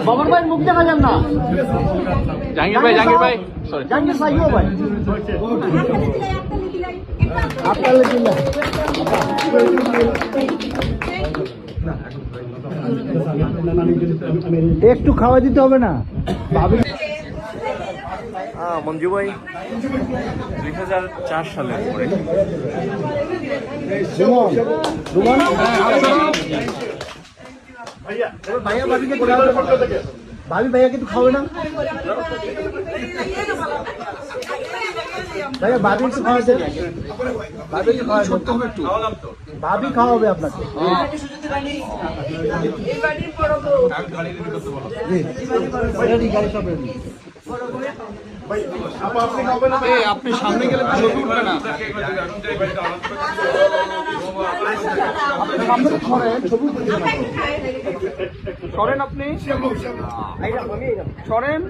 বাবর ভাই মুখ দেখা যান না। জাহাঙ্গীর ভাই সরি জাহাঙ্গীর সাইও ভাই আপনার একটু খাওয়া দিতে হবে না ভাবি। মঞ্জু ভাই 2004 সালের পরে ভাইয়া ভাবিকে ভাবি ভাইয়া কিন্তু খাবে না ভাইয়া ভাবি একটু খাওয়াতে ভাবি একটু ভাবি খাওয়াবে আপনাকে আপনি সামনে গেলে ছবি উঠবে না। সরেন আপনি সরেন